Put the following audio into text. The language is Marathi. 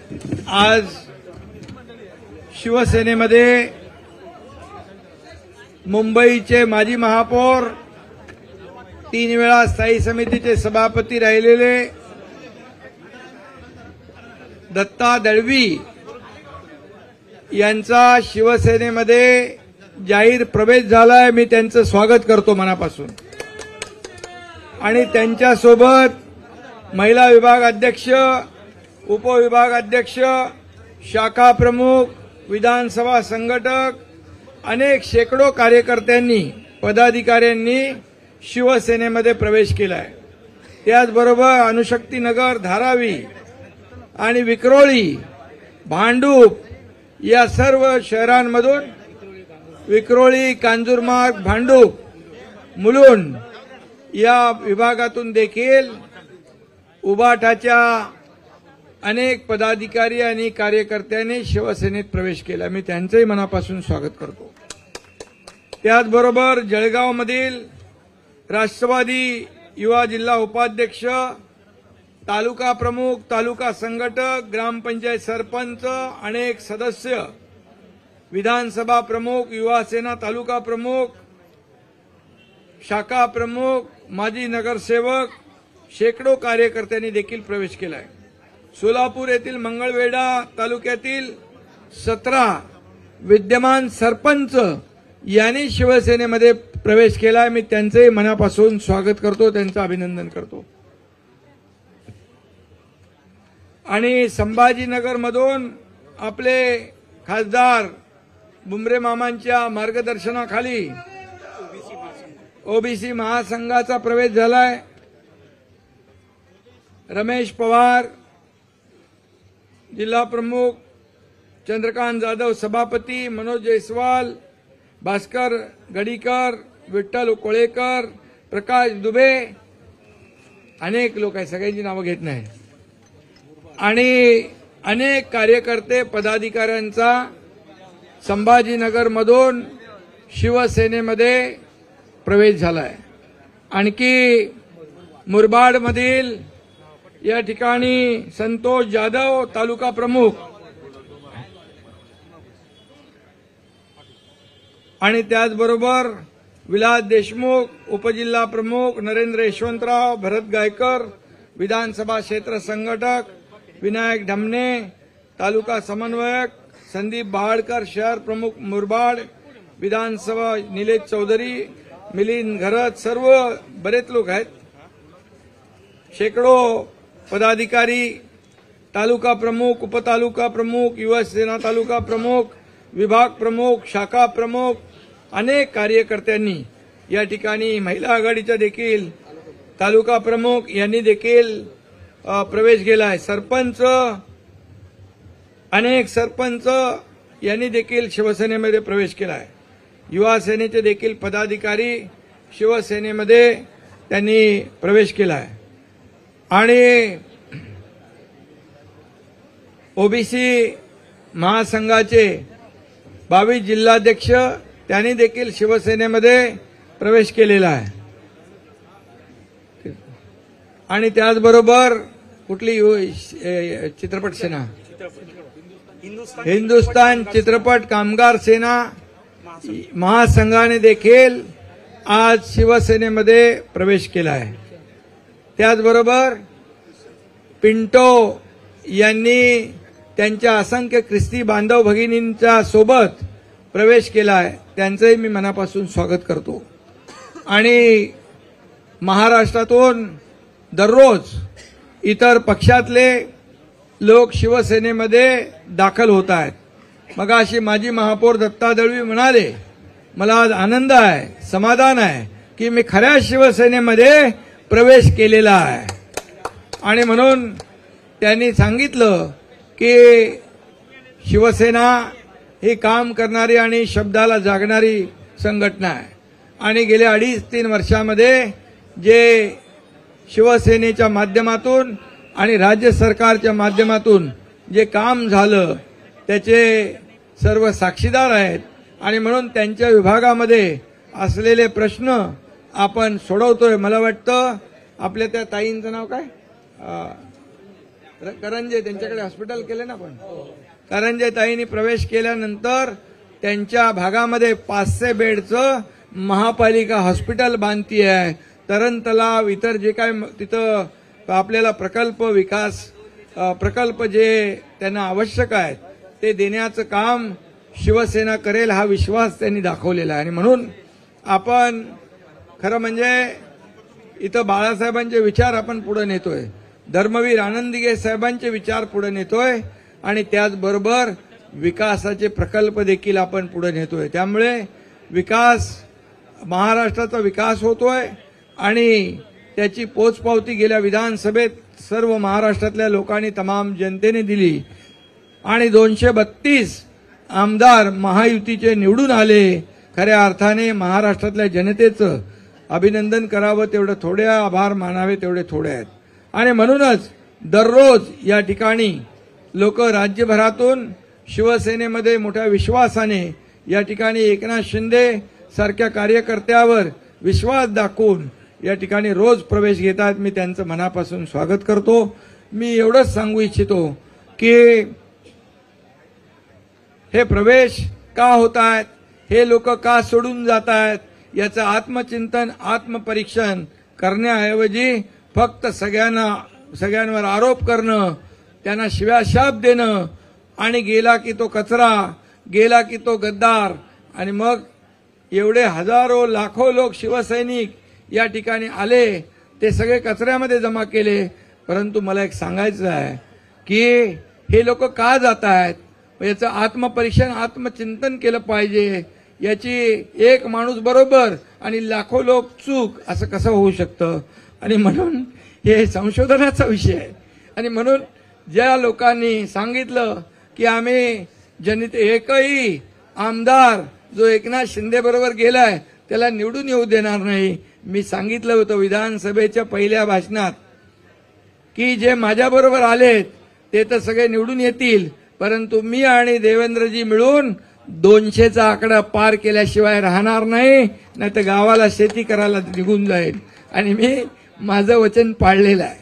आज शिवसेनेमध्ये मुंबईचे माजी महापौर, 3 वेळा स्थायी समितीचे सभापती राहिलेले दत्ता दळवी यांचा शिवसेनेमध्ये जाहीर प्रवेश झालाय। मी त्यांचं स्वागत करतो मनापासून। आणि त्यांच्यासोबत महिला विभाग अध्यक्ष, उपविभाग अध्यक्ष, शाखा प्रमुख, विधानसभा संघटक, अनेक शेकडो कार्यकर्त्यांनी, पदाधिकाऱ्यांनी शिवसेनेमध्ये प्रवेश केलाय। त्याचबरोबर अणुशक्तीनगर, धारावी आणि विक्रोळी, भांडूप या सर्व शहरांमधून, विक्रोळी, कांजूरमार्ग, भांडूप, मुलुंड या विभागातून देखील उबाटाच्या अनेक पदाधिकारी आणि कार्यकर्त्यांनी शिवसेनेत प्रवेश केला। मी त्यांचंही मनापासून स्वागत करतो। त्याचबरोबर जळगावमधील राष्ट्रवादी युवा जिल्हा उपाध्यक्ष, तालुका प्रमुख, तालुका संघटक, ग्रामपंचायत सरपंच, अनेक सदस्य, विधानसभा प्रमुख, युवा सेना तालुका प्रमुख, शाखा प्रमुख, माजी नगरसेवक, शेकडो कार्यकर्त्यांनी देखील प्रवेश केलाय। सोलापूर येथील मंगळवेढा तालुक्यातील 17 विद्यमान सरपंच यांनी शिवसेनेमध्ये प्रवेश केलाय। मी त्यांचेही मनापासून स्वागत करतो, त्यांचं अभिनंदन करतो। आणि संभाजीनगरमधून आपले खासदार बुमरे मामांच्या मार्गदर्शनाखाली ओबीसी महासंघाचा प्रवेश झालाय। रमेश पवार जिल्हा प्रमुख, चंद्रकांत जाधव सभापती, मनोज जयस्वाल, भास्कर गडीकर, विठ्ठल कोळेकर, प्रकाश दुबे, अनेक लोक आहेत, सगळ्यांची नावं घेत नाही, आणि अनेक कार्यकर्ते, पदाधिकाऱ्यांचा संभाजीनगरमधून शिवसेनेमध्ये प्रवेश झालाय। आणखी मुरबाडमधील या ठिकाणी संतोष जाधव तालुका प्रमुख, आणि त्याचबरोबर विलास देशमुख उपजिल्हा प्रमुख, नरेंद्र यशवंतराव, भरत गायकर विधानसभा क्षेत्र संघटक, विनायक ढमणे तालुका समन्वयक, संदीप बहाडकर शहर प्रमुख मुरबाड विधानसभा, निलेश चौधरी, मिलिंद घरत, सर्व बरेच लोक आहेत, शेकडो पदाधिकारी, तालुका प्रमुख, उपतालुका प्रमुख, युवा सेना तालुका प्रमुख, विभाग प्रमुख, शाखा प्रमुख, अनेक कार्यकर्त्यांनी या ठिकाणी, महिला आघाडीच्या देखील तालुका प्रमुख यांनी देखील प्रवेश केलाय। सरपंच, अनेक सरपंच यांनी देखील शिवसेनेमध्ये प्रवेश केलाय। युवा सेनेचे देखील पदाधिकारी शिवसेनेमध्ये त्यांनी प्रवेश केलाय। आणि ओबीसी महासंघाचे 22 जिल्हाध्यक्ष त्यांनी देखील शिवसेनेमध्ये प्रवेश केलेला आहे। आणि त्याचबरोबर कुठली चित्रपट सेना, हिंदुस्थान चित्रपट कामगार सेना महासंघाने देखील आज शिवसेनेमध्ये प्रवेश केला आहे। त्याचबरोबर पिंटो यांनी त्यांच्या असंख्य ख्रिस्ती बांधव भगिनींच्या सोबत प्रवेश केला आहे, त्यांचंही मी मनापासून स्वागत करतो। आणि महाराष्ट्रातून दररोज इतर पक्षातले लोक शिवसेनेमध्ये दाखल होत आहेत। मगाशी माजी महापौर दत्ता दळवी म्हणाले, मला आज आनंद आहे, समाधान आहे की मी खऱ्या शिवसेनेमध्ये प्रवेश केलेला आहे। आणि म्हणून त्यांनी सांगितलं की शिवसेना ही काम करणारी आणि शब्दाला जागणारी संघटना आहे, आणि गेल्या 2.5-3 वर्षामध्ये जे शिवसेनेच्या माध्यमातून आणि राज्य सरकारच्या माध्यमातून जे काम झालं त्याचे सर्व साक्षीदार आहेत। आणि म्हणून त्यांच्या विभागामध्ये असलेले प्रश्न आपण सोडवतोय। मला वाटतं आपल्या त्या ताईंचं नाव काय, करंजे त्यांच्याकडे हॉस्पिटल केले ना आपण. करंजे ताईंनी प्रवेश केल्यानंतर त्यांच्या भागामध्ये 500 बेडचं महापालिका हॉस्पिटल बांधती आहे. तरण तलाव इतर जे काय तिथं आपल्याला प्रकल्प जे त्यांना आवश्यक आहेत ते देण्याचं काम शिवसेना करेल हा विश्वास त्यांनी दाखवलेला आहे. आणि म्हणून आपण खरं म्हणजे इथं बाळासाहेबांचे विचार आपण पुढे नेतोय, धर्मवीर आनंदीगे साहेबांचे विचार पुढे नेतोय आणि त्याचबरोबर विकासाचे प्रकल्प देखील आपण पुढे नेतोय. त्यामुळे महाराष्ट्राचा विकास होतोय आणि त्याची पोचपावती गेल्या विधानसभेत सर्व महाराष्ट्रातल्या लोकांनी तमाम जनतेने दिली आणि 232 आमदार महायुतीचे निवडून आले. खऱ्या अर्थाने महाराष्ट्रातल्या जनतेचं अभिनंदन करावं तेवढं थोडे, आभार मानावे तेवढे थोडे आहेत. आणि म्हणूनच दररोज या ठिकाणी लोक राज्यभरातून शिवसेनेमध्ये मोठ्या विश्वासाने या ठिकाणी एकनाथ शिंदे सारख्या कार्यकर्त्यावर विश्वास दाखवून या ठिकाणी रोज प्रवेश घेतात. मी त्यांचं मनापासून स्वागत करतो. मी एवढंच सांगू इच्छितो की हे प्रवेश का होत आहेत, हे लोक का सोडून जात आहेत, याचं आत्मचिंतन आत्मपरीक्षण करण्याऐवजी फक्त सगळ्यांवर आरोप करणं, त्यांना शिव्याशाप देणं आणि गेला की तो कचरा, गेला की तो गद्दार, आणि मग एवढे हजारो लाखो लोक शिवसैनिक या ठिकाणी आले, ते सगळे कचऱ्यामध्ये जमा केले. परंतु मला एक सांगायचं आहे की हे लोक का जात आहेत, याचं आत्मपरीक्षण आत्मचिंतन केलं पाहिजे. याची एक माणूस बरोबर आणि लाखो लोक चूक असं कसं होऊ शकतं. आणि म्हणून हे संशोधनाचा विषय आहे. आणि म्हणून ज्या लोकांनी सांगितलं की आम्ही एकही आमदार जो एकनाथ शिंदे बरोबर गेलाय त्याला निवडून येऊ देणार नाही, मी सांगितलं होतं विधानसभेच्या पहिल्या भाषणात की जे माझ्याबरोबर आलेत ते तर सगळे निवडून येतील, परंतु मी आणि देवेंद्रजी मिळून 200चा आकडा पार केल्याशिवाय राहणार नाही, नाही तर गावाला शेती करायला निघून जाईल. आणि मी माझं वचन पाळलेलं आहे.